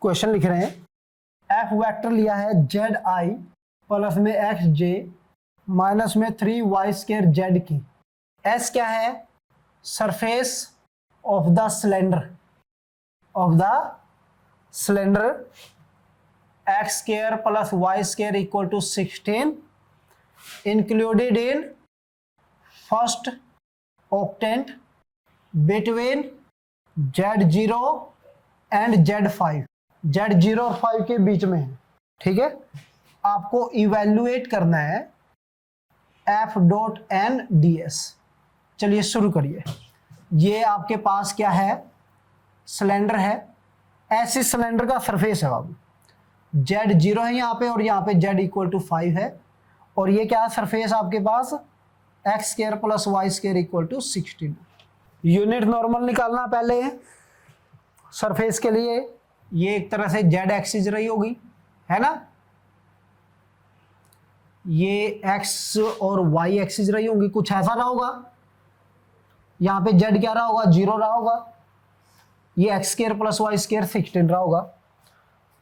Question लिख रहे हैं एफ वेक्टर लिया है जेड आई प्लस में एक्स जे माइनस में 3y स्क्वायर जेड की। एस क्या है? Surface of the cylinder X square plus Y square equal to 16 included in first octant between Z0 and Z5। Z0 और 5 के बीच में है, ठीक है। आपको इवेल्युएट करना है F.N.ds। चलिए शुरू करिए। ये आपके पास क्या है? सिलेंडर है। ऐसे सिलेंडर का सरफेस है बाबू, Z0 है यहाँ पे और यहाँ पे Z इक्वल टू 5 है। और ये क्या है? सरफेस आपके पास x square plus Y square equal to 16। Unit normal निकालना पहले सरफेस के लिए। ये एक तरह से जेड एक्सिस रही होगी, है ना। ये एक्स और वाई एक्सिस रही होगी, कुछ ऐसा रहा होगा। यहां पे जेड क्या रहा होगा? 0 रहा होगा। ये X square plus Y square 16 रहा होगा।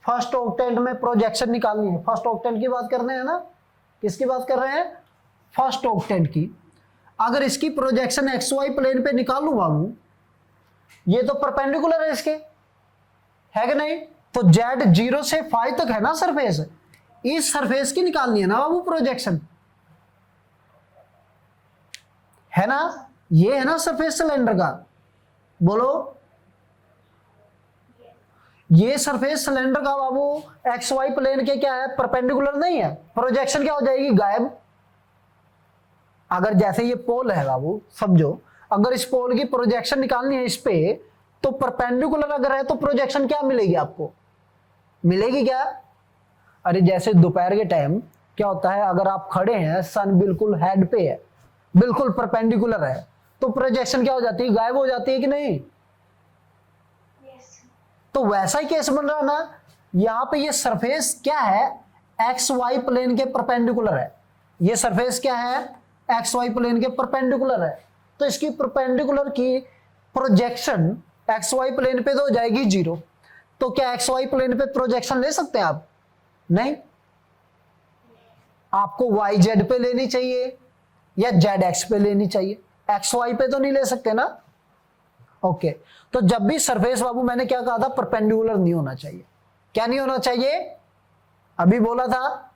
फर्स्ट ऑक्टेंट में प्रोजेक्शन निकालनी है। फर्स्ट ऑक्टेंट की बात कर रहे हैं ना, किसकी बात कर रहे हैं? फर्स्ट ऑक्टेंट की। अगर इसकी प्रोजेक्शन एक्स वाई प्लेन पे निकालू बाबू, ये तो परपेंडिकुलर है इसके, है कि नहीं। तो जेड 0 से 5 तक है ना सरफेस, इस सरफेस की निकालनी है ना बाबू प्रोजेक्शन, है ना। ये है ना सरफेस सिलेंडर का, बोलो। ये सरफेस सिलेंडर का बाबू एक्स वाई प्लेन के क्या है? परपेंडिकुलर नहीं है। प्रोजेक्शन क्या हो जाएगी? गायब। अगर जैसे ये पोल है बाबू, समझो, अगर इस पोल की प्रोजेक्शन निकालनी है इस पे, तो परपेंडिकुलर अगर है तो प्रोजेक्शन क्या मिलेगी आपको? मिलेगी क्या? अरे जैसे दोपहर के टाइम क्या होता है, अगर आप खड़े हैं, सन बिल्कुल हेड पे है, बिल्कुल परपेंडिकुलर है, तो प्रोजेक्शन क्या हो जाती है? गायब हो जाती है कि नहीं? तो वैसा ही केस बन रहा ना, यहां पे ये सरफेस क्या है? एक्स वाई प्लेन के परपेंडिकुलर है। ये सरफेस क्या है? एक्स वाई प्लेन के परपेंडिकुलर है। तो इसकी परपेंडिकुलर की प्रोजेक्शन एक्स वाई प्लेन पे तो हो जाएगी 0। तो क्या एक्स वाई प्लेन पे प्रोजेक्शन ले सकते हैं आप? नहीं। आपको वाई जेड पे लेनी चाहिए या जेड एक्स पे लेनी चाहिए, एक्स वाई पे तो नहीं ले सकते ना। ओके, तो जब भी सरफेस बाबू, मैंने क्या कहा था? परपेंडिकुलर नहीं होना चाहिए। क्या नहीं होना चाहिए? अभी बोला था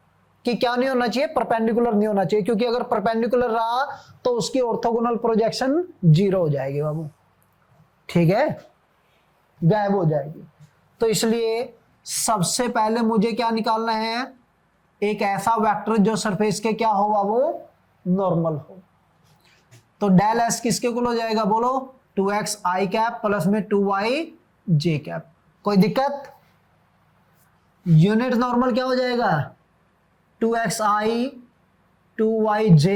कि क्या नहीं होना चाहिए? परपेंडिकुलर नहीं होना चाहिए, क्योंकि अगर परपेंडिकुलर रहा तो उसकी ऑर्थोगोनल प्रोजेक्शन 0 हो जाएगी बाबू, ठीक है, गायब हो जाएगी। तो इसलिए सबसे पहले मुझे क्या निकालना है? एक ऐसा वेक्टर जो सरफेस के क्या हो बाबू? नॉर्मल हो। तो डेल एस किसके इक्वल हो जाएगा? बोलो। 2x i कैप प्लस में 2y j कैप। कोई दिक्कत? यूनिट नॉर्मल क्या हो जाएगा? 2x i 2y j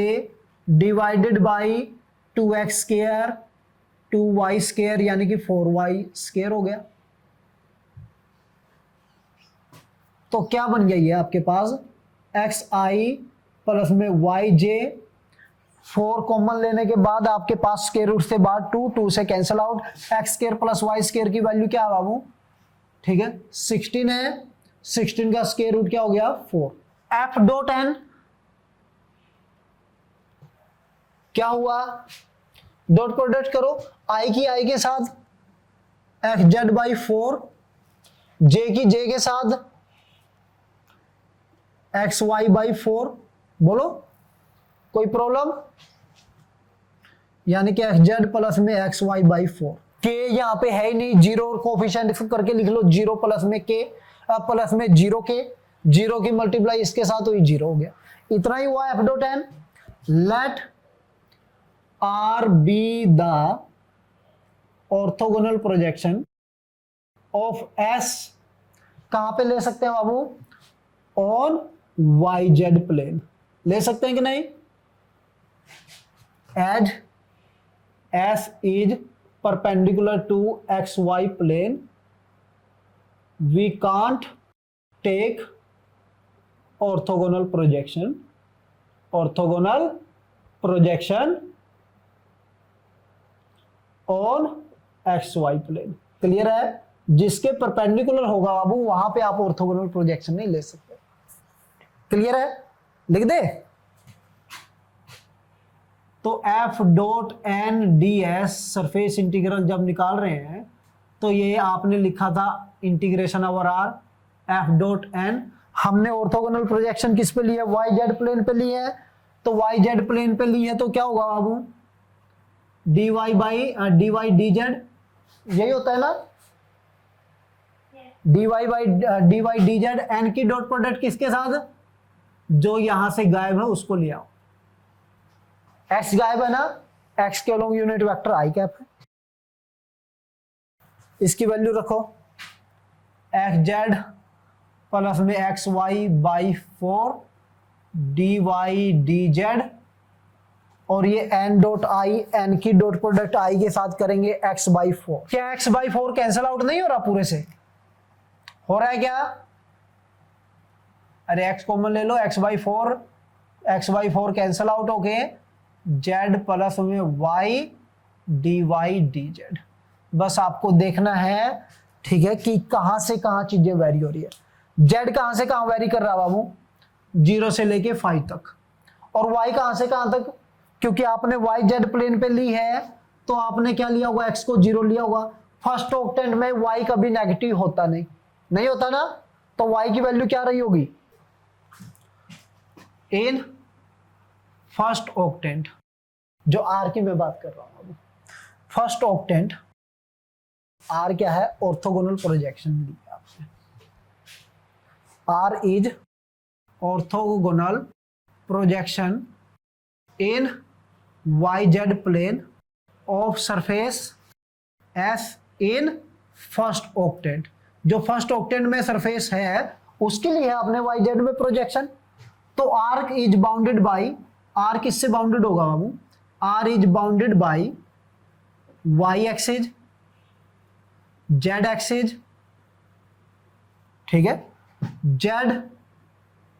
divided by 2x square 2y square यानी कि 4y स्क्वायर हो गया। तो क्या बन गई है आपके पास? xi प्लस में yj, 4 कॉमन लेने के बाद आपके पास स्क्वायर रूट से बाद 2 से cancel out, X square plus Y square की वैल्यू क्या है बाबू? ठीक है, 16 है। 16 का स्क्वायर रूट क्या हो गया? 4। F.N क्या हुआ? डॉट प्रोडक्ट करो, आई की आई के साथ एफ जेड बाई 4, जे की जे के साथ एक्स वाई बाई 4। बोलो, कोई प्रॉब्लम? यानी कि एक्स जेड प्लस में एक्स वाई बाई 4। के यहां पे है ही नहीं, 0 और कोफिशिएंट करके लिख लो। 0 प्लस में के प्लस में 0 के, 0 की मल्टीप्लाई इसके साथ हुई 0 हो गया। इतना ही हुआ। F.N let R be the orthogonal projection of S. कहां पे ले सकते हैं बाबू? ऑन वाई जेड प्लेन ले सकते हैं कि नहीं? As S is perpendicular to X Y plane, we can't take orthogonal projection on X Y plane. Clear है? जिसके परपेंडिकुलर होगा बाबू वहां पे आप ऑर्थोगोनल प्रोजेक्शन नहीं ले सकते। क्लियर है? लिख दे। तो F dot N D S surface integral जब निकाल रहे हैं तो ये आपने लिखा था integration over R F dot N. हमने ऑर्थोगोनल प्रोजेक्शन किस पे लिया? वाई जेड प्लेन पे लिए है। तो वाई जेड प्लेन पे लिए तो क्या होगा बाबू? डी वाई डी जेड, यही होता है ना? D Y D Z. N की डॉट प्रोडक्ट किसके साथ? जो यहां से गायब है उसको ले आओ। एक्स गायब है ना? एक्स के along unit vector I cap है। इसकी वैल्यू रखो एक्स जेड प्लस में X Y by 4 D Y D Z, और ये एन डॉट आई, एन की डॉट प्रोडक्ट आई के साथ करेंगे एक्स बाई 4। क्या एक्स बाई 4 कैंसिल आउट नहीं हो रहा? पूरे से हो रहा है क्या? अरे एक्स कॉमन ले लो, एक्स बाई 4 कैंसिल आउट हो गए, जेड प्लस में Y D Y D Z. बस आपको देखना है, ठीक है, कि कहां से कहां चीजें वेरी हो रही है। जेड कहां से कहां वेरी कर रहा बाबू? 0 से लेके 5 तक। और वाई कहां से कहां तक? क्योंकि आपने वाई जेड प्लेन पे ली है तो आपने क्या लिया होगा? एक्स को 0 लिया होगा। फर्स्ट ऑक्टेंट में वाई कभी नेगेटिव होता नहीं होता ना? तो वाई की वैल्यू क्या रही होगी इन फर्स्ट ऑक्टेंट, जो आर की मैं बात कर रहा हूं। फर्स्ट ऑक्टेंट आर क्या है? ऑर्थोगोनल प्रोजेक्शन ली आपने। R is orthogonal projection in y Z plane of surface S in first octant. जो फर्स्ट ऑक्टेंट में सरफेस है उसके लिए आपने वाई जेड में प्रोजेक्शन। तो R is bounded by, R किससे बाउंडेड होगा बाबू? R is bounded by y axis, z axis, ठीक है, जेड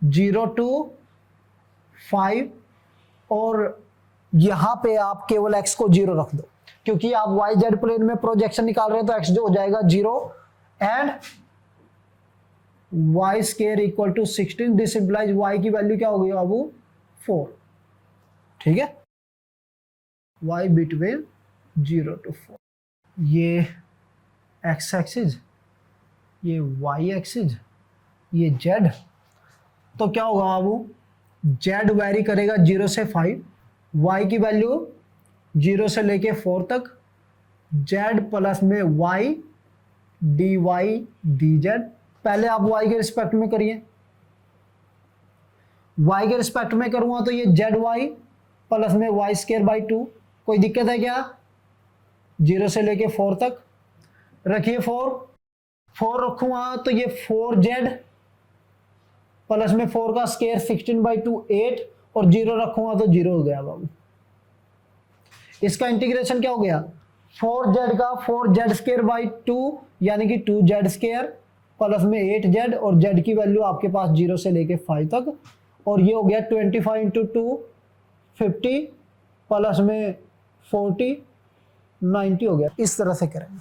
0 to 5, और यहां पे आप केवल x को 0 रख दो, क्योंकि आप वाई जेड प्लेन में प्रोजेक्शन निकाल रहे हैं तो x जो हो जाएगा 0 and y square equal to 16। This implies y की वैल्यू क्या होगी बाबू? 4, ठीक है, y बिटवीन 0 to 4। ये x एक्सिस, ये y एक्सिस, ये z। तो क्या होगा बाबू? z वेरी करेगा 0 से 5, y की वैल्यू 0 से लेके 4 तक, z प्लस में y D Y D Z. पहले आप y के रिस्पेक्ट में करिए, y के रिस्पेक्ट में करूंगा तो ये जेड वाई प्लस में वाई स्क्वायर बाई 2। कोई दिक्कत है क्या? 0 से लेके 4 तक रखिए। 4 रखूंगा तो ये 4z प्लस में 4 का स्क्वायर 16/2 8, और 0 रखूंगा तो 0 हो गया बाबू। इसका इंटीग्रेशन क्या हो गया? 4z का 4z स्क्वायर बाई 2 यानी कि 2z स्क्वायर प्लस में 8z, और z की वैल्यू आपके पास 0 से लेके 5 तक, और ये हो गया 25 इंटू 2 50 प्लस में 40 90 हो गया। इस तरह से करेंगे।